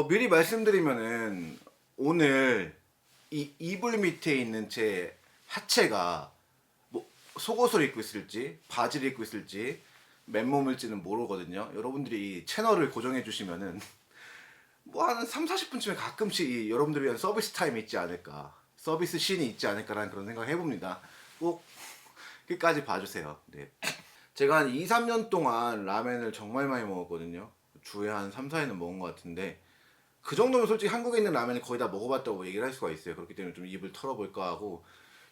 미리 말씀드리면은 오늘 이 이불 밑에 있는 제 하체가 뭐 속옷을 입고 있을지 바지를 입고 있을지 맨몸일지는 모르거든요. 여러분들이 이 채널을 고정해 주시면은 뭐 한 3, 40분쯤에 가끔씩 여러분들을 위한 서비스 타임이 있지 않을까, 서비스 씬이 있지 않을까라는 그런 생각을 해봅니다. 꼭 끝까지 봐주세요. 네. 제가 한 2, 3년 동안 라멘을 정말 많이 먹었거든요. 주에 한 3, 4회는 먹은 것 같은데 그 정도면 솔직히 한국에 있는 라면을 거의 다 먹어봤다고 얘기를 할 수가 있어요. 그렇기 때문에 좀 입을 털어볼까 하고,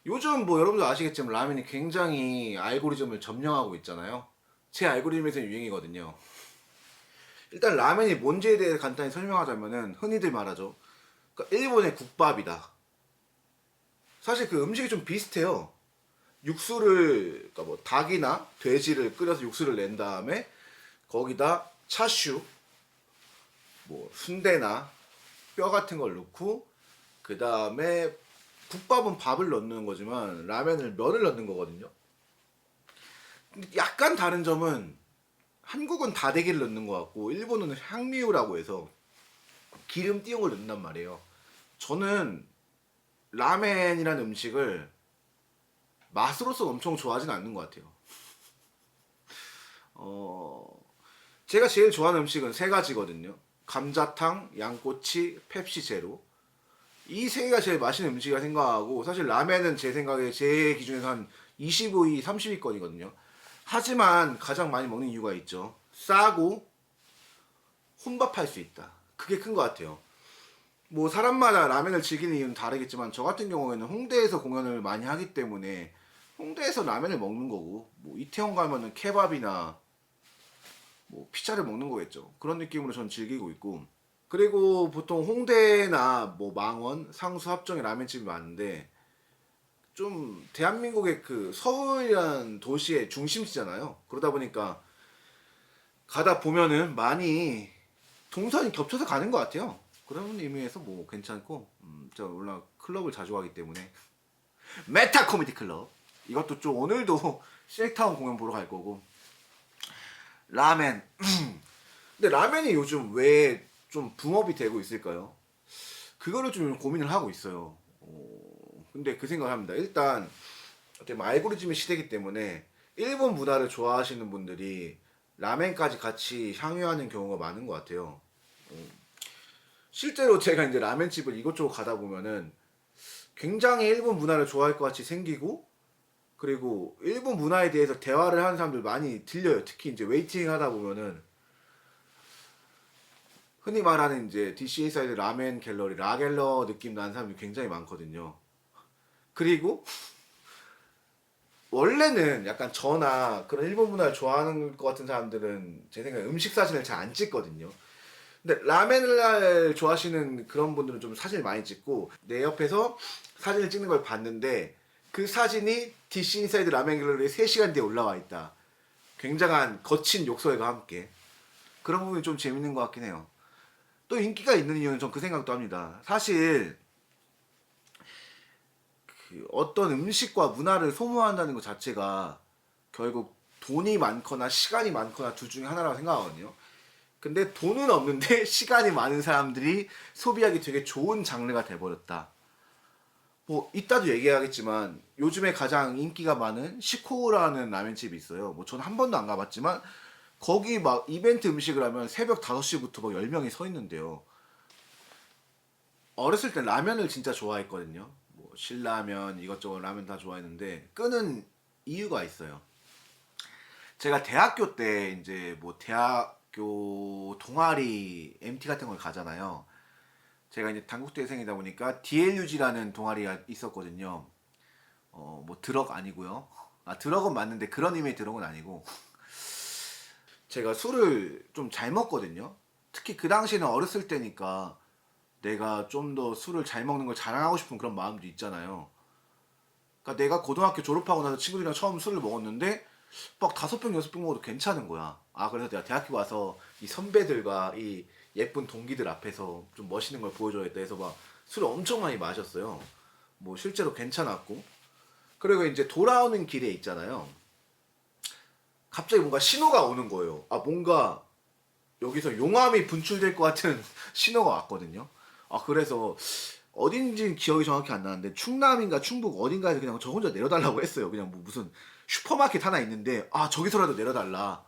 요즘 뭐 여러분들 아시겠지만 라면이 굉장히 알고리즘을 점령하고 있잖아요. 제 알고리즘에서 유행이거든요. 일단 라면이 뭔지에 대해 간단히 설명하자면은 흔히들 말하죠. 그러니까 일본의 국밥이다. 사실 그 음식이 좀 비슷해요. 육수를, 그러니까 뭐 닭이나 돼지를 끓여서 육수를 낸 다음에 거기다 차슈, 뭐 순대나 뼈 같은 걸 넣고, 그 다음에 국밥은 밥을 넣는 거지만 라면을 면을 넣는 거거든요. 근데 약간 다른 점은 한국은 다대기를 넣는 것 같고 일본은 향미유라고 해서 기름 띄운 걸 넣는단 말이에요. 저는 라멘이라는 음식을 맛으로서 엄청 좋아하진 않는 것 같아요. 어, 제가 제일 좋아하는 음식은 세 가지거든요. 감자탕, 양꼬치, 펩시 제로. 이 세 개가 제일 맛있는 음식이라 생각하고, 사실 라멘은 제 생각에 제 기준에서 한 25위, 30위권이거든요. 하지만 가장 많이 먹는 이유가 있죠. 싸고 혼밥할 수 있다. 그게 큰 것 같아요. 뭐 사람마다 라멘을 즐기는 이유는 다르겠지만 저 같은 경우에는 홍대에서 공연을 많이 하기 때문에 홍대에서 라멘을 먹는 거고, 뭐 이태원 가면은 케밥이나 뭐 피자를 먹는 거겠죠. 그런 느낌으로 전 즐기고 있고, 그리고 보통 홍대나 뭐 망원, 상수, 합정에 라면집이 많은데 좀 대한민국의 그 서울이라는 도시의 중심지잖아요. 그러다 보니까 가다 보면은 많이 동선이 겹쳐서 가는 것 같아요. 그런 의미에서 뭐 괜찮고, 제가 원래 클럽을 자주 가기 때문에 메타 코미디 클럽, 이것도 좀 오늘도 시액타운 공연 보러 갈 거고. 라멘. 근데 라멘이 요즘 왜 좀 붐업이 되고 있을까요? 그거를 좀 고민을 하고 있어요. 근데 그 생각을 합니다. 일단 어떻게 보면 알고리즘의 시대이기 때문에 일본 문화를 좋아하시는 분들이 라멘까지 같이 향유하는 경우가 많은 것 같아요. 실제로 제가 이제 라멘집을 이곳저곳 가다 보면은 굉장히 일본 문화를 좋아할 것 같이 생기고, 그리고 일본 문화에 대해서 대화를 하는 사람들 많이 들려요. 특히 이제 웨이팅 하다 보면은 흔히 말하는 이제 DC 인사이드 라멘 갤러리, 라갤러 느낌 나는 사람들이 굉장히 많거든요. 그리고 원래는 약간 저나 그런 일본 문화를 좋아하는 것 같은 사람들은 제 생각에 음식 사진을 잘 안 찍거든요. 근데 라멘을 좋아하시는 그런 분들은 좀 사진을 많이 찍고, 내 옆에서 사진을 찍는 걸 봤는데 그 사진이 DC 인사이드 라멘 갤러리에 3시간 뒤에 올라와 있다. 굉장한 거친 욕설과 함께. 그런 부분이 좀 재밌는 것 같긴 해요. 또 인기가 있는 이유는 전 그 생각도 합니다. 사실 그 어떤 음식과 문화를 소모한다는 것 자체가 결국 돈이 많거나 시간이 많거나 둘 중에 하나라고 생각하거든요. 근데 돈은 없는데 시간이 많은 사람들이 소비하기 되게 좋은 장르가 돼버렸다. 뭐 이따도 얘기하겠지만 요즘에 가장 인기가 많은 시코라는 라면집이 있어요. 뭐 저는 한 번도 안 가봤지만 거기 막 이벤트 음식을 하면 새벽 5시부터 막 10명이 서 있는데요. 어렸을 때 라면을 진짜 좋아했거든요. 뭐 신라면 이것저것 라면 다 좋아했는데 끄는 이유가 있어요. 제가 대학교 때 이제 뭐 대학교 동아리 MT 같은 걸 가잖아요. 제가 이제 단국대생이다 보니까 DLUG라는 동아리가 있었거든요. 뭐 드럭 아니고요. 아 드럭은 맞는데 그런 의미의 드럭은 아니고, 제가 술을 좀 잘 먹거든요. 특히 그 당시에는 어렸을 때니까 내가 좀 더 술을 잘 먹는 걸 자랑하고 싶은 그런 마음도 있잖아요. 그러니까 내가 고등학교 졸업하고 나서 친구들이랑 처음 술을 먹었는데 막 5병 6병 먹어도 괜찮은 거야. 아 그래서 내가 대학교 와서 이 선배들과 이 예쁜 동기들 앞에서 좀 멋있는 걸 보여줘야겠다 해서 막 술을 엄청 많이 마셨어요. 뭐 실제로 괜찮았고. 그리고 이제 돌아오는 길에 있잖아요. 갑자기 뭔가 신호가 오는 거예요. 아 뭔가 여기서 용암이 분출될 것 같은 신호가 왔거든요. 아 그래서 어딘지 기억이 정확히 안 나는데 충남인가 충북 어딘가에서 그냥 저 혼자 내려달라고 했어요. 그냥 뭐 무슨 슈퍼마켓 하나 있는데 아 저기서라도 내려달라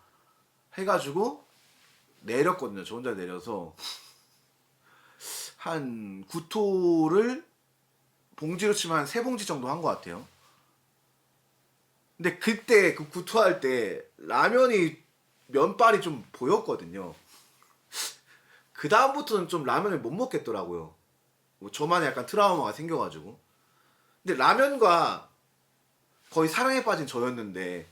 해가지고 내렸거든요. 저 혼자 내려서 한 구토를 봉지로 치면 한 세 봉지 정도 한 것 같아요. 근데 그때 그 구토할 때 라면이 면발이 좀 보였거든요. 그 다음부터는 좀 라면을 못 먹겠더라고요. 뭐 저만의 약간 트라우마가 생겨가지고. 근데 라면과 거의 사랑에 빠진 저였는데,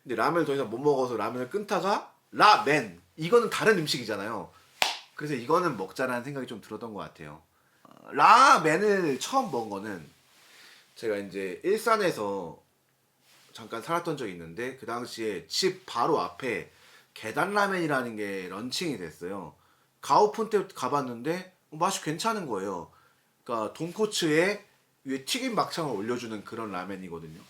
근데 라면을 더 이상 못 먹어서 라면을 끊다가 라멘 이거는 다른 음식이잖아요. 그래서 이거는 먹자라는 생각이 좀 들었던 것 같아요. 라멘을 처음 먹은 거는 제가 이제 일산에서 잠깐 살았던 적이 있는데 그 당시에 집 바로 앞에 계단라면이라는 게 런칭이 됐어요. 가오픈 때 가봤는데 맛이 괜찮은 거예요. 그러니까 돈코츠에 위에 튀김 막창을 올려주는 그런 라면이거든요.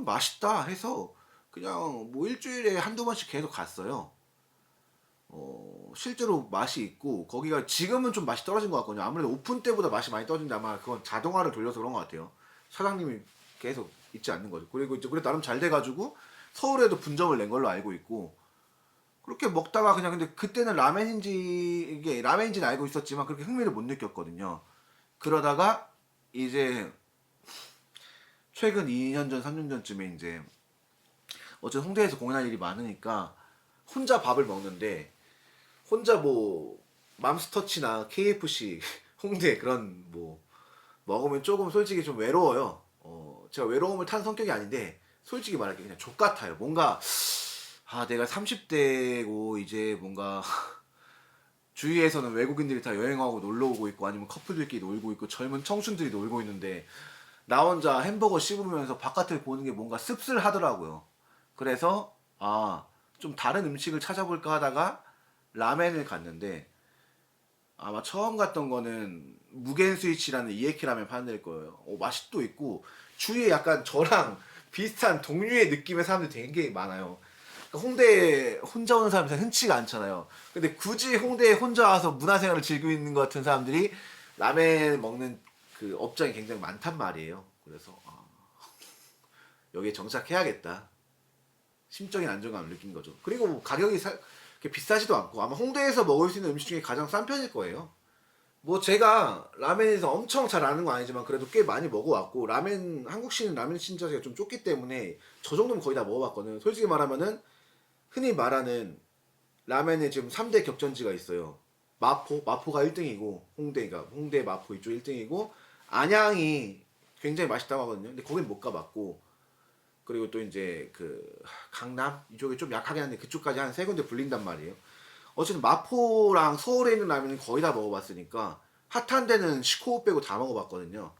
맛있다 해서 그냥 뭐 일주일에 한두 번씩 계속 갔어요. 실제로 맛이 있고 거기가 지금은 좀 맛이 떨어진 것 같거든요. 아무래도 오픈 때보다 맛이 많이 떨어진데 아마 그건 자동화를 돌려서 그런 것 같아요. 사장님이 계속 있지 않는 거죠. 그리고 이제 그래 나름 잘 돼가지고 서울에도 분점을 낸 걸로 알고 있고 그렇게 먹다가 그냥 근데 그때는 라멘인지 이게 라멘인지는 알고 있었지만 그렇게 흥미를 못 느꼈거든요. 그러다가 이제 최근 2년 전, 3년 전쯤에 이제 어제 홍대에서 공연할 일이 많으니까 혼자 밥을 먹는데 혼자 뭐 맘스터치나 KFC 홍대 그런 뭐 먹으면 조금 솔직히 좀 외로워요. 제가 외로움을 탄 성격이 아닌데 솔직히 말할게 그냥 족 같아요. 뭔가 내가 30대고 이제 뭔가 주위에서는 외국인들이 다 여행하고 놀러 오고 있고 아니면 커플들끼리 놀고 있고 젊은 청춘들이 놀고 있는데 나 혼자 햄버거 씹으면서 바깥을 보는 게 뭔가 씁쓸하더라고요. 그래서 좀 다른 음식을 찾아볼까 하다가 라멘을 갔는데 아마 처음 갔던 거는 무겐 스위치라는 이에키 라멘 파는 데일 거예요. 맛이 또 있고 주위에 약간 저랑 비슷한 동류의 느낌의 사람들이 되게 많아요. 그러니까 홍대에 혼자 오는 사람이 흔치가 않잖아요. 근데 굳이 홍대에 혼자 와서 문화생활을 즐기고 있는 것 같은 사람들이 라멘 먹는 그 업장이 굉장히 많단 말이에요. 그래서 여기에 정착해야겠다. 심적인 안정감을 느낀 거죠. 그리고 뭐 가격이 그렇게 비싸지도 않고 아마 홍대에서 먹을 수 있는 음식 중에 가장 싼 편일 거예요. 뭐 제가 라멘에서 엄청 잘 아는 건 아니지만 그래도 꽤 많이 먹어왔고 라멘 한국식은 라멘 신자세가 좀 좁기 때문에 저 정도면 거의 다 먹어봤거든요. 솔직히 말하면은 흔히 말하는 라멘에 지금 3대 격전지가 있어요. 마포가 1등이고 홍대 마포 이쪽 1등이고 안양이 굉장히 맛있다고 하거든요. 근데 거긴 못 가봤고 그리고 또 이제 그 강남 이쪽이 좀 약하긴 한데 그쪽까지 한 세 군데 불린단 말이에요. 어쨌든 마포랑 서울에 있는 라면은 거의 다 먹어봤으니까 핫한 데는 시코우 빼고 다 먹어봤거든요.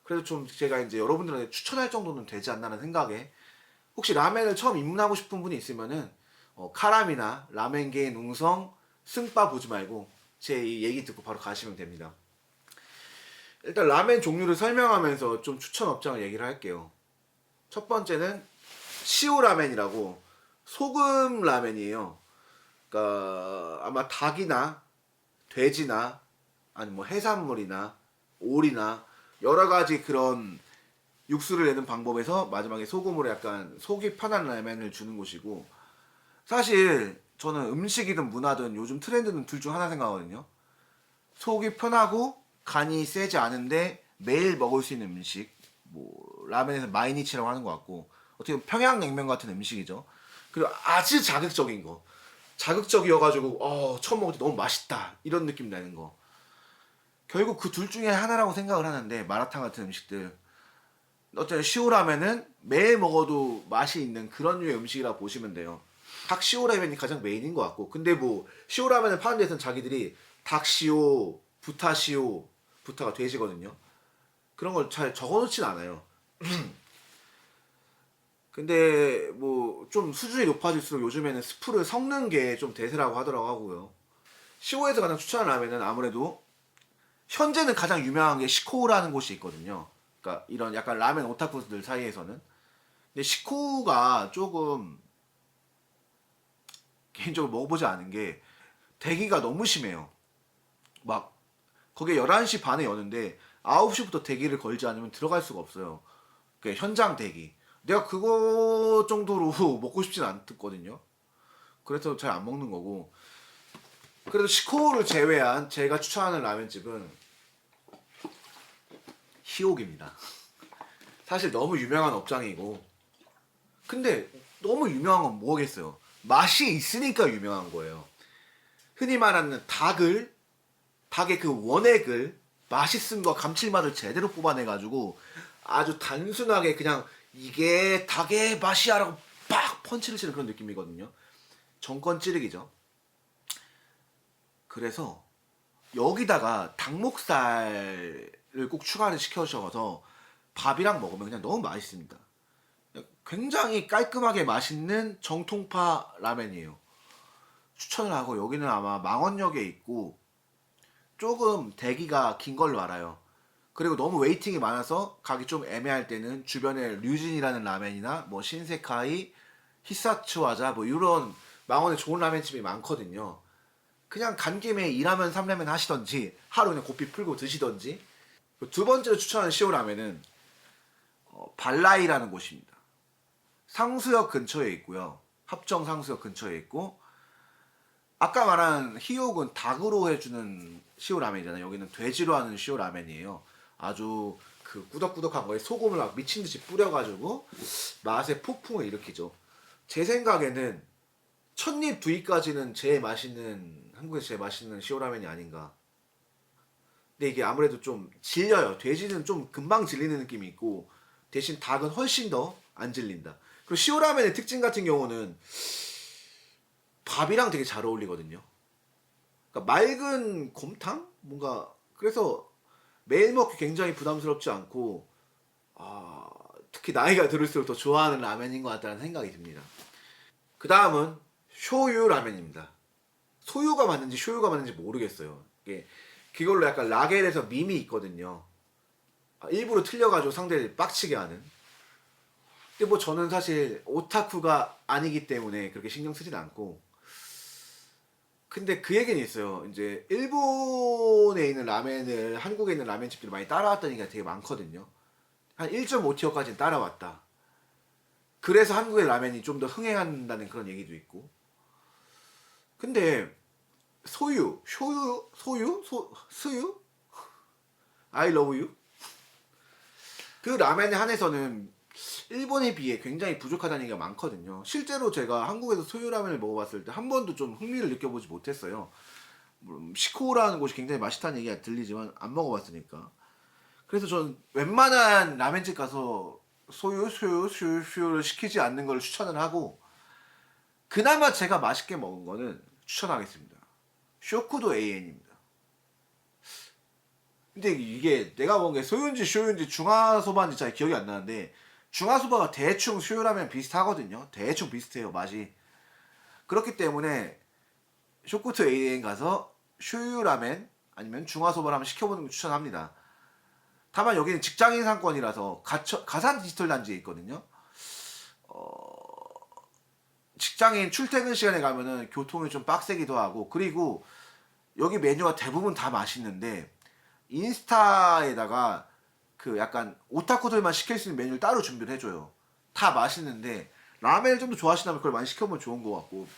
그래서 좀 제가 이제 여러분들한테 추천할 정도는 되지 않나는 생각에 혹시 라멘을 처음 입문하고 싶은 분이 있으면은 카람이나 라멘계의 농성 승바 보지 말고 제 이 얘기 듣고 바로 가시면 됩니다. 일단 라멘 종류를 설명하면서 좀 추천 업장을 얘기를 할게요. 첫 번째는 시오 라멘이라고 소금 라멘이에요. 그러니까 아마 닭이나 돼지나 아니 뭐 해산물이나 오리나 여러 가지 그런 육수를 내는 방법에서 마지막에 소금으로 약간 속이 편한 라면을 주는 곳이고 사실 저는 음식이든 문화든 요즘 트렌드는 둘 중 하나 생각하거든요. 속이 편하고 간이 세지 않은데 매일 먹을 수 있는 음식 뭐 라면에서 마이니치라고 하는 것 같고 어떻게 보면 평양냉면 같은 음식이죠. 그리고 아주 자극적인 거 자극적이어가지고 처음 먹을 때 너무 맛있다 이런 느낌 나는 거 결국 그 둘 중에 하나라고 생각을 하는데 마라탕 같은 음식들 어쨌든 시오라면은 매일 먹어도 맛이 있는 그런 류의 음식이라 보시면 돼요. 닭 시오라면이 가장 메인인 것 같고 근데 뭐 시오라면을 파는 데서는 자기들이 닭 시오, 부타 시오 부타가 돼지거든요. 그런 걸 잘 적어놓진 않아요. 근데 뭐 좀 수준이 높아질수록 요즘에는 스프를 섞는 게 좀 대세라고 하더라고요. 시오에서 가장 추천하는 라면은 아무래도 현재는 가장 유명한 게 시코우라는 곳이 있거든요. 그러니까 이런 약간 라면 오타쿠들 사이에서는. 근데 시코우가 조금 개인적으로 먹어보지 않은 게 대기가 너무 심해요. 막 거기에 11시 반에 여는데 9시부터 대기를 걸지 않으면 들어갈 수가 없어요. 그러니까 현장 대기. 내가 그거 정도로 먹고 싶진 않거든요. 그래서 잘 안 먹는 거고. 그래도 시코를 제외한 제가 추천하는 라면집은 히옥입니다. 사실 너무 유명한 업장이고, 근데 너무 유명한 건 뭐겠어요. 맛이 있으니까 유명한 거예요. 흔히 말하는 닭의 그 원액을 맛있음과 감칠맛을 제대로 뽑아내가지고 아주 단순하게 그냥 이게 닭의 맛이야라고 빡 펀치를 치는 그런 느낌이거든요. 정권 찌르기죠. 그래서 여기다가 닭목살을 꼭 추가를 시켜주셔서 밥이랑 먹으면 그냥 너무 맛있습니다. 굉장히 깔끔하게 맛있는 정통파 라멘이에요. 추천을 하고, 여기는 아마 망원역에 있고 조금 대기가 긴 걸로 알아요. 그리고 너무 웨이팅이 많아서 가기 좀 애매할 때는 주변에 류진이라는 라멘이나 뭐 신세카이, 히사츠와자 뭐 이런 망원에 좋은 라멘집이 많거든요. 그냥 간 김에 2라면 3라면 하시던지 하루 그냥 고삐 풀고 드시던지. 두 번째로 추천하는 시오라멘은 발라이라는 곳입니다. 상수역 근처에 있고요. 합정 상수역 근처에 있고, 아까 말한 히옥은 닭으로 해주는 시오라멘이잖아요. 여기는 돼지로 하는 시오라멘이에요. 아주 그 꾸덕꾸덕한 거에 소금을 막 미친 듯이 뿌려가지고 맛의 폭풍을 일으키죠. 제 생각에는 첫입 두입까지는 한국에서 제일 맛있는 시오라멘이 아닌가. 근데 이게 아무래도 좀 질려요. 돼지는 좀 금방 질리는 느낌이 있고, 대신 닭은 훨씬 더 안 질린다. 그리고 시오라멘의 특징 같은 경우는 밥이랑 되게 잘 어울리거든요. 그러니까 맑은 곰탕? 뭔가, 그래서 매일 먹기 굉장히 부담스럽지 않고, 특히 나이가 들을수록 더 좋아하는 라면인 것 같다는 생각이 듭니다. 그 다음은 쇼유 라면입니다. 소유가 맞는지 쇼유가 맞는지 모르겠어요. 이게 그걸로 약간 라겔에서 밈이 있거든요. 일부러 틀려가지고 상대를 빡치게 하는. 근데 뭐 저는 사실 오타쿠가 아니기 때문에 그렇게 신경 쓰진 않고. 근데 그 얘기는 있어요. 이제 일본에 있는 라멘을 한국에 있는 라멘집들이 많이 따라왔다는 얘기가 되게 많거든요. 한 1.5티어까지는 따라왔다. 그래서 한국의 라멘이 좀 더 흥행한다는 그런 얘기도 있고. 근데 수유? I love you? 그 라멘에 한해서는 일본에 비해 굉장히 부족하다는 얘기가 많거든요. 실제로 제가 한국에서 소유 라면을 먹어봤을 때 한 번도 좀 흥미를 느껴보지 못했어요. 시코라는 곳이 굉장히 맛있다는 얘기가 들리지만 안 먹어봤으니까. 그래서 저는 웬만한 라멘집 가서 수유를 시키지 않는 걸 추천을 하고, 그나마 제가 맛있게 먹은 거는 추천하겠습니다. 쇼쿠도 AN입니다. 근데 이게 내가 먹은 게 소유인지 쇼유인지 중화소바인지 잘 기억이 안 나는데, 중화소바가 대충 수유라면 비슷하거든요. 대충 비슷해요, 맛이. 그렇기 때문에 쇼쿠트 AN 가서 쇼유라멘 아니면 중화소바를 한번 시켜보는 걸 추천합니다. 다만 여기는 직장인 상권이라서 가산 디지털 단지에 있거든요. 직장인 출퇴근 시간에 가면은 교통이 좀 빡세기도 하고, 그리고 여기 메뉴가 대부분 다 맛있는데 인스타에다가 그 약간 오타쿠들만 시킬 수 있는 메뉴를 따로 준비를 해줘요. 다 맛있는데 라멘을 좀 더 좋아하시다면 그걸 많이 시켜보면 좋은 것 같고.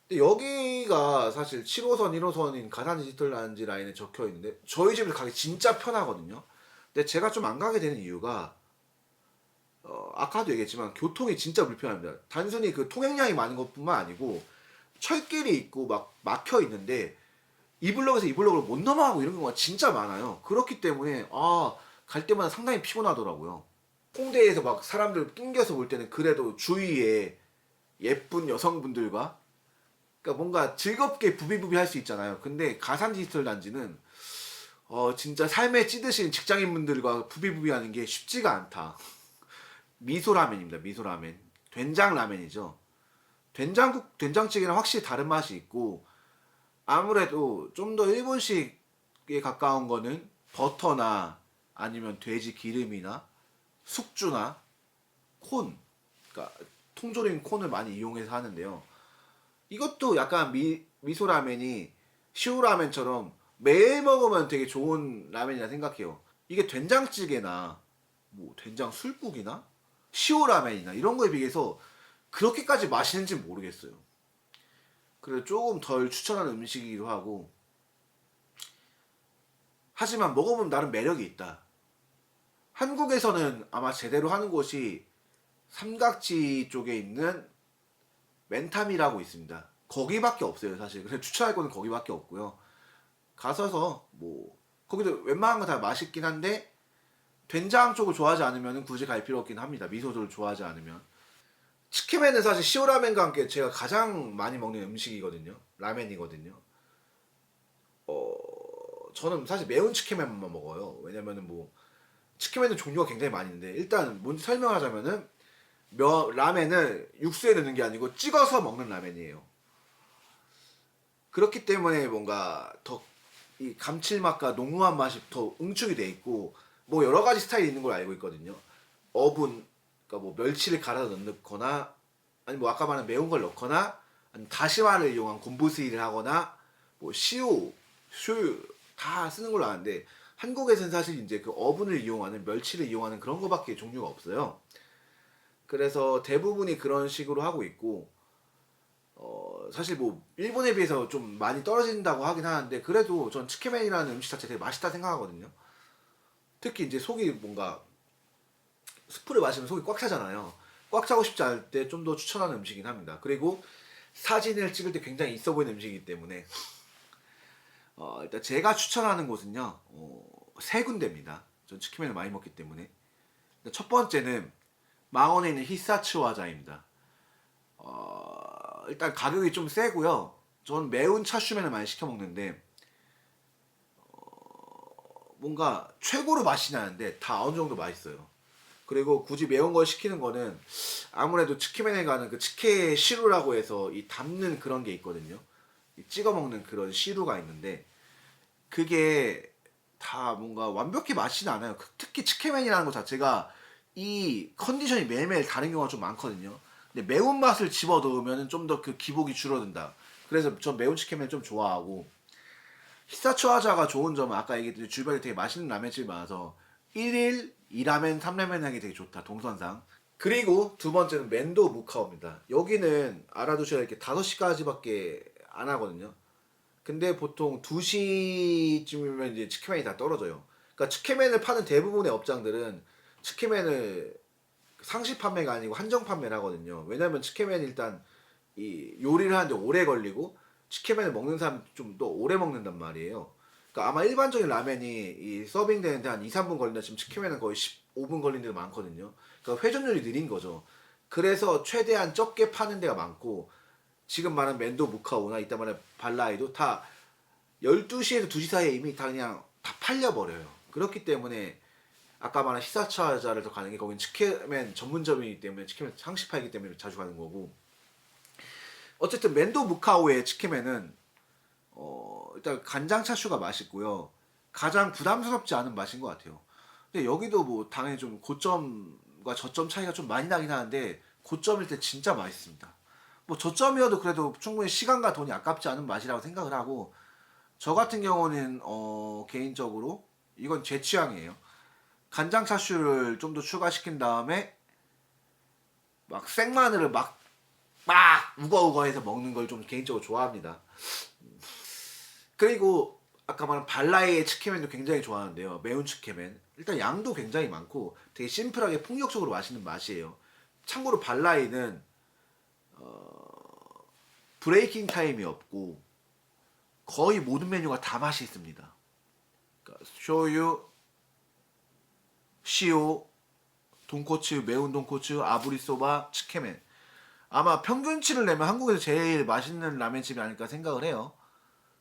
근데 여기가 사실 7호선, 1호선인 가산 디지털 단지 라인에 적혀 있는데 저희 집을 가기 진짜 편하거든요. 근데 제가 좀 안 가게 되는 이유가 아까도 얘기했지만 교통이 진짜 불편합니다. 단순히 그 통행량이 많은 것뿐만 아니고 철길이 있고 막 막혀 있는데 이 블럭에서 이 블럭으로 못 넘어가고 이런 경우가 진짜 많아요. 그렇기 때문에 갈 때마다 상당히 피곤하더라고요. 홍대에서 막 사람들 낑겨서 볼 때는 그래도 주위에 예쁜 여성분들과, 그러니까 뭔가 즐겁게 부비부비 할 수 있잖아요. 근데 가산 디지털 단지는 진짜 삶에 찌드신 직장인분들과 부비부비 하는 게 쉽지가 않다. 미소라면입니다. 미소라면. 된장 라면이죠. 된장찌개랑 확실히 다른 맛이 있고, 아무래도 좀 더 일본식에 가까운 거는 버터나 아니면 돼지 기름이나 숙주나 그러니까 통조림 콘을 많이 이용해서 하는데요. 이것도 약간 미소 라멘이 시오 라멘처럼 매일 먹으면 되게 좋은 라멘이라 생각해요. 이게 된장찌개나 뭐 된장 술국이나 시오 라멘이나 이런 거에 비해서 그렇게까지 맛있는지 모르겠어요. 그래서 조금 덜 추천하는 음식이기도 하고, 하지만 먹어보면 나름 매력이 있다. 한국에서는 아마 제대로 하는 곳이 삼각지 쪽에 있는 멘탐이라고 있습니다. 거기밖에 없어요, 사실. 그래서 추천할 거는 거기밖에 없고요. 가서서 뭐 거기도 웬만한 거 다 맛있긴 한데 된장 쪽을 좋아하지 않으면 굳이 갈 필요 없긴 합니다. 미소를 좋아하지 않으면. 치케맨은 사실 시오라멘과 함께 제가 가장 많이 먹는 음식이거든요. 라멘이거든요. 저는 사실 매운 치케맨만 먹어요. 왜냐면은 뭐 치케맨은 종류가 굉장히 많이 있는데, 일단 먼저 설명하자면은 라멘을 육수에 넣는 게 아니고 찍어서 먹는 라멘이에요. 그렇기 때문에 뭔가 더 이 감칠맛과 농후한 맛이 더 응축이 돼 있고, 뭐 여러 가지 스타일이 있는 걸 알고 있거든요. 어분, 그러니까 뭐 멸치를 갈아서 넣거나, 아니 뭐 아까 말한 매운 걸 넣거나, 아니 다시마를 이용한 곰보스이를 하거나, 뭐 시오, 슈 다 쓰는 걸로 아는데, 한국에서는 사실 이제 그 어분을 이용하는, 멸치를 이용하는 그런 거밖에 종류가 없어요. 그래서 대부분이 그런 식으로 하고 있고, 사실 뭐 일본에 비해서 좀 많이 떨어진다고 하긴 하는데, 그래도 전 치케맨이라는 음식 자체 되게 맛있다 생각하거든요. 특히 이제 속이 뭔가 스프를 마시면 속이 꽉 차잖아요. 꽉 차고 싶지 않을 때 좀 더 추천하는 음식이긴 합니다. 그리고 사진을 찍을 때 굉장히 있어 보이는 음식이기 때문에, 일단 제가 추천하는 곳은요, 세 군데입니다. 전 치킨을 많이 먹기 때문에. 첫 번째는 망원에 있는 히사츠와자입니다. 일단 가격이 좀 세고요. 전 매운 차슈맨을 많이 시켜 먹는데, 뭔가 최고로 맛이 나는데 다 어느 정도 맛있어요. 그리고 굳이 매운 걸 시키는 거는 아무래도 치킨맨에 가는 그 치케 시루라고 해서 이 담는 그런 게 있거든요. 이 찍어 먹는 그런 시루가 있는데, 그게 다 뭔가 완벽히 맛이 않아요. 특히 치케맨이라는 것 자체가 이 컨디션이 매일매일 다른 경우가 좀 많거든요. 근데 매운맛을 집어넣으면 좀 더 그 기복이 줄어든다. 그래서 전 매운 치킨을 좀 좋아하고, 히사츠와자가 좋은 점은 아까 얘기했듯이 주변에 되게 맛있는 라멘집이 많아서 1일 2라멘 3라멘 하기 되게 좋다, 동선상. 그리고 두 번째는 멘도 무카오입니다. 여기는 알아두셔야 할 게 5시까지밖에 안 하거든요. 근데 보통 2시쯤이면 이제 치킨맨이 다 떨어져요. 그러니까 치킨맨을 파는 대부분의 업장들은 치킨맨을 상시 판매가 아니고 한정 판매를 하거든요. 왜냐면 치킨맨이 일단 이 요리를 하는데 오래 걸리고, 치킨맨을 먹는 사람 좀 더 오래 먹는단 말이에요. 그러니까 아마 일반적인 라면이 이 서빙 되는데 한 2, 3분 걸린다 치면, 치킨맨은 거의 15분 걸리는 데가 많거든요. 그러니까 회전율이 느린 거죠. 그래서 최대한 적게 파는 데가 많고, 지금 말한 멘도 무카오나 이따 말한 발라이도 다 12시에서 2시 사이에 이미 다 그냥 다 팔려버려요. 그렇기 때문에 아까 말한 히사차자를 더 가는 게, 거긴 치킨맨 전문점이기 때문에 치킨맨 상시 팔기 때문에 자주 가는 거고, 어쨌든 멘도 무카오의 치킨맨은 일단 간장 차슈가 맛있고요. 가장 부담스럽지 않은 맛인 것 같아요. 근데 여기도 뭐 당연히 좀 고점과 저점 차이가 좀 많이 나긴 하는데, 고점일 때 진짜 맛있습니다. 뭐 저점이어도 그래도 충분히 시간과 돈이 아깝지 않은 맛이라고 생각을 하고, 저 같은 경우는 개인적으로 이건 제 취향이에요. 간장 차슈를 좀 더 추가시킨 다음에 막 생마늘을 막 우거우거 해서 먹는 걸 좀 개인적으로 좋아합니다. 그리고 아까 말한 발라이의 치킨맨도 굉장히 좋아하는데요. 매운 치킨맨. 일단 양도 굉장히 많고 되게 심플하게 폭력적으로 맛있는 맛이에요. 참고로 발라이는 브레이킹 타임이 없고 거의 모든 메뉴가 다 맛이 있습니다. 그러니까 쇼유, 시오, 돈코츠, 매운 돈코츠, 아부리소바, 치케맨. 아마 평균치를 내면 한국에서 제일 맛있는 라멘집이 아닐까 생각을 해요.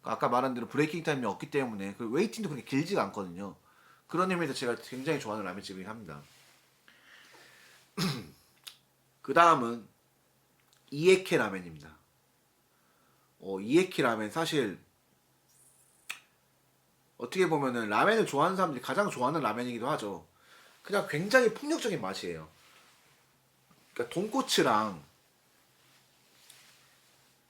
그러니까 아까 말한 대로 브레이킹 타임이 없기 때문에, 그 웨이팅도 그렇게 길지가 않거든요. 그런 의미에서 제가 굉장히 좋아하는 라멘집이긴 합니다. 그 다음은 이에케 라멘입니다. 이에케 라멘 사실 어떻게 보면은 라멘을 좋아하는 사람들이 가장 좋아하는 라멘이기도 하죠. 그냥 굉장히 폭력적인 맛이에요. 그러니까 돈코츠랑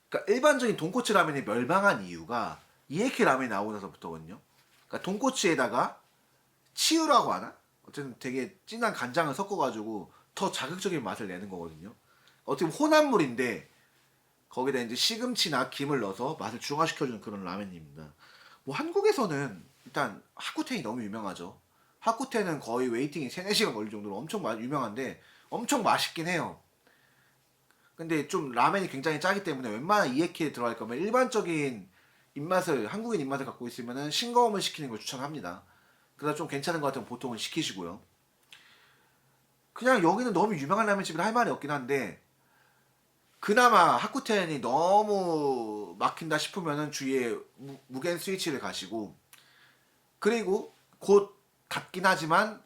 그러니까 일반적인 돈코츠 라면이 멸망한 이유가 이에케 라면이 나오고 나서부터거든요. 그러니까 돈코츠에다가 치유라고 하나? 어쨌든 되게 진한 간장을 섞어가지고 더 자극적인 맛을 내는 거거든요. 어떻게 보면 혼합물인데 거기다 이제 시금치나 김을 넣어서 맛을 중화시켜주는 그런 라면입니다. 뭐 한국에서는 일단 하쿠텐이 너무 유명하죠. 하쿠텐은 거의 웨이팅이 3, 4시간 걸릴 정도로 엄청 유명한데 엄청 맛있긴 해요. 근데 좀 라면이 굉장히 짜기 때문에 웬만한 이에키에 들어갈 거면 일반적인 입맛을 한국인 입맛을 갖고 있으면은 싱거움을 시키는 걸 추천합니다. 그래서 좀 괜찮은 것 같으면 보통은 시키시고요. 그냥 여기는 너무 유명한 라면집이라 할 말이 없긴 한데 그나마 하쿠텐이 너무 막힌다 싶으면은 주위에 무겐 스위치를 가시고 그리고 곧 닫긴 하지만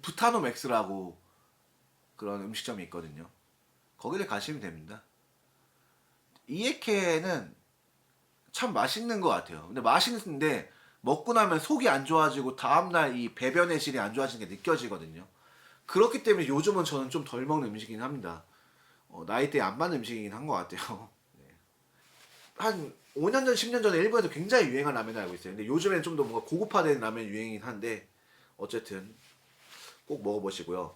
부타노 맥스라고 그런 음식점이 있거든요. 거기를 가시면 됩니다. 이에케는 참 맛있는 것 같아요. 근데 맛있는데 먹고 나면 속이 안 좋아지고 다음날 이 배변의 질이 안 좋아지는 게 느껴지거든요. 그렇기 때문에 요즘은 저는 좀 덜 먹는 음식이긴 합니다. 나이대에 안 맞는 음식이긴 한 것 같아요. 네. 한 5년 전, 10년 전에 일본에서 굉장히 유행한 라면을 알고 있어요. 근데 요즘에는 좀 더 뭔가 고급화된 라면 유행이긴 한데 어쨌든 꼭 먹어보시고요.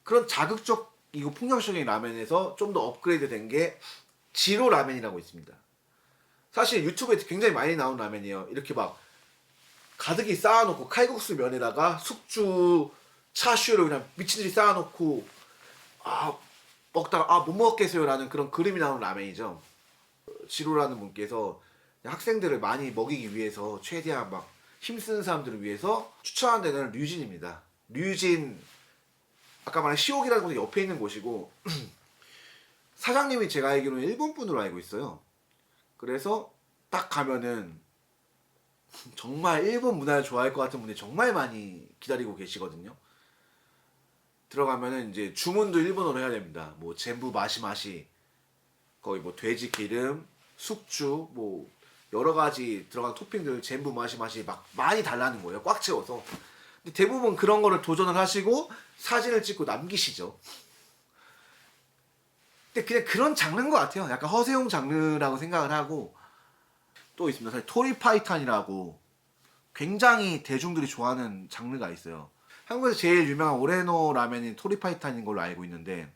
그런 자극적이고 폭력적인 라면에서 좀 더 업그레이드 된 게 지로 라면이라고 있습니다. 사실 유튜브에 굉장히 많이 나온 라면이에요. 이렇게 막 가득히 쌓아놓고 칼국수 면에다가 숙주, 차슈를 그냥 미친듯이 쌓아놓고 아 먹다가 못 먹겠어요라는 그런 그림이 나오는 라면이죠. 지로라는 분께서 학생들을 많이 먹이기 위해서 최대한 막 힘쓰는 사람들을 위해서 추천하는 데는 류진입니다. 류진 아까 말한 시옥이라는 곳이 옆에 있는 곳이고 사장님이 제가 알기로는 일본 분으로 알고 있어요. 그래서 딱 가면은 정말 일본 문화를 좋아할 것 같은 분이 정말 많이 기다리고 계시거든요. 들어가면은 이제 주문도 일본어로 해야 됩니다. 뭐 젠부 마시마시 거의 뭐 돼지 기름, 숙주 뭐 여러 가지 들어간 토핑들 젠부 마시마시 막 많이 달라는 거예요. 꽉 채워서. 근데 대부분 그런 거를 도전을 하시고 사진을 찍고 남기시죠. 근데 그냥 그런 장르인 것 같아요. 약간 허세용 장르라고 생각을 하고 또 있습니다. 사실 토리파이탄이라고 굉장히 대중들이 좋아하는 장르가 있어요. 한국에서 제일 유명한 오레노 라면이 토리파이탄인 걸로 알고 있는데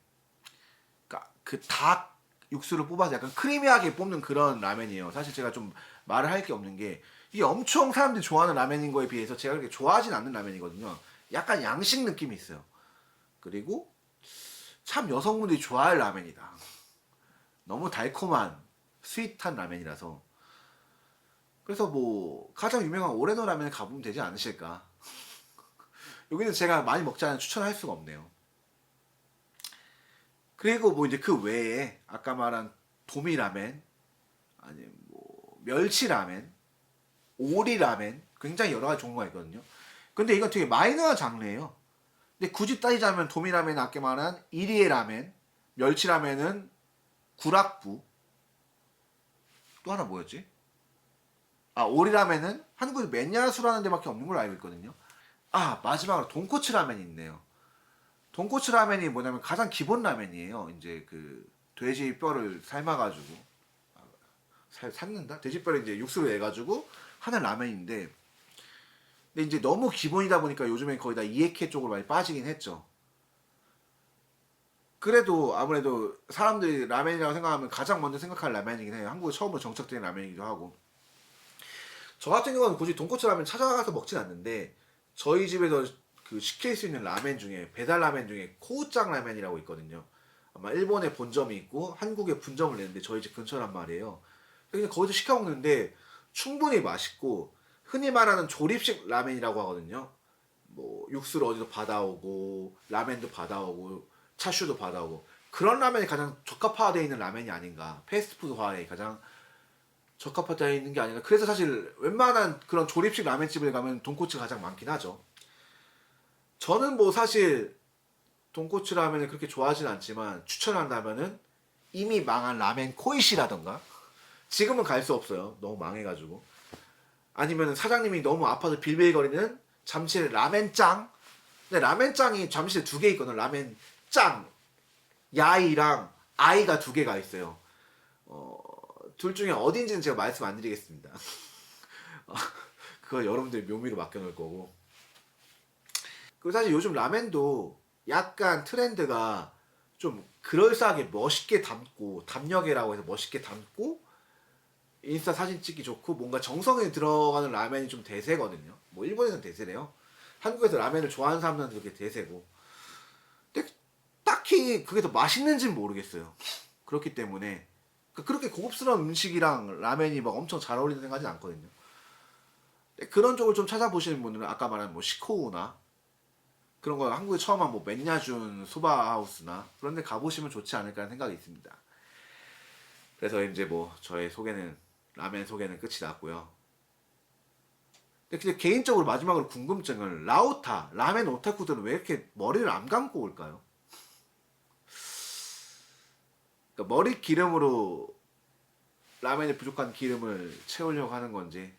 그러니까 그 닭 육수를 뽑아서 약간 크리미하게 뽑는 그런 라면이에요. 사실 제가 좀 말을 할 게 없는 게 이게 엄청 사람들이 좋아하는 라면인 거에 비해서 제가 그렇게 좋아하진 않는 라면이거든요. 약간 양식 느낌이 있어요. 그리고 참 여성분들이 좋아할 라면이다. 너무 달콤한 스윗한 라면이라서 그래서 뭐 가장 유명한 오레노 라면을 가보면 되지 않으실까. 여기는 제가 많이 먹지 않은 추천할 수가 없네요. 그리고 뭐 이제 그 외에 아까 말한 도미 라멘 아니면 뭐 멸치 라멘, 오리 라멘 굉장히 여러 가지 종류가 있거든요. 근데 이건 되게 마이너한 장르예요. 근데 굳이 따지자면 도미 라멘 아까 말한 이리에 라멘, 멸치 라멘은 구락부 또 하나 뭐였지? 오리 라멘은 한국에서 맨야수라는 데밖에 없는 걸로 알고 있거든요. 마지막으로 돈코츠 라면이 있네요. 돈코츠 라면이 뭐냐면 가장 기본 라면이에요. 이제 그 돼지 뼈를 삶아가지고 삶는다? 돼지 뼈를 이제 육수로 내가지고 하는 라면인데, 근데 이제 너무 기본이다 보니까 요즘엔 거의 다 이에케 쪽으로 많이 빠지긴 했죠. 그래도 아무래도 사람들이 라면이라고 생각하면 가장 먼저 생각할 라면이긴 해요. 한국에 처음으로 정착된 라면이기도 하고. 저 같은 경우는 굳이 돈코츠 라면 찾아가서 먹진 않는데 저희 집에서 그 시킬 수 있는 라멘 중에 배달 라멘 중에 코우짱 라멘이라고 있거든요. 아마 일본에 본점이 있고 한국에 분점을 내는데 저희 집 근처란 말이에요. 그냥 거기서 시켜 먹는데 충분히 맛있고 흔히 말하는 조립식 라멘이라고 하거든요. 뭐 육수를 어디서 받아오고 라멘도 받아오고 차슈도 받아오고 그런 라멘이 가장 적합화되어 있는 라멘이 아닌가. 패스트푸드화에 가장 적합화되어 있는 게 아닌가. 그래서 사실 웬만한 그런 조립식 라멘집을 가면 돈코츠가 가장 많긴 하죠. 저는 뭐 사실 돈코츠 라면을 그렇게 좋아하진 않지만 추천한다면은 이미 망한 라멘 코이시라던가 지금은 갈 수 없어요. 너무 망해가지고. 아니면 사장님이 너무 아파서 빌빌거리는 잠실 라멘짱. 근데 라멘짱이 잠실에 두 개 있거든. 라멘짱 야이랑 아이가 두 개가 있어요. 둘 중에 어딘지는 제가 말씀 안 드리겠습니다. 그거 여러분들이 묘미로 맡겨놓을 거고. 그리고 사실 요즘 라멘도 약간 트렌드가 좀 그럴싸하게 멋있게 담고, 담력이라고 해서 멋있게 담고 인스타 사진 찍기 좋고 뭔가 정성이 들어가는 라멘이 좀 대세거든요. 뭐 일본에서는 대세래요. 한국에서 라멘을 좋아하는 사람들한테 그게 대세고. 근데 딱히 그게 더 맛있는지는 모르겠어요. 그렇기 때문에 그렇게 고급스러운 음식이랑 라멘이 막 엄청 잘 어울리는 생각하진 않거든요. 근데 그런 쪽을 좀 찾아보시는 분들은 아까 말한 뭐 시코우나 그런 거 한국에 처음 한 뭐 맨야준 소바하우스나 그런 데 가보시면 좋지 않을까 하는 생각이 있습니다. 그래서 이제 뭐 저의 소개는 라멘 소개는 끝이 났고요. 근데 개인적으로 마지막으로 궁금증은 라오타 라멘 오타쿠들은 왜 이렇게 머리를 안 감고 올까요? 그러니까 머리 기름으로 라멘에 부족한 기름을 채우려고 하는 건지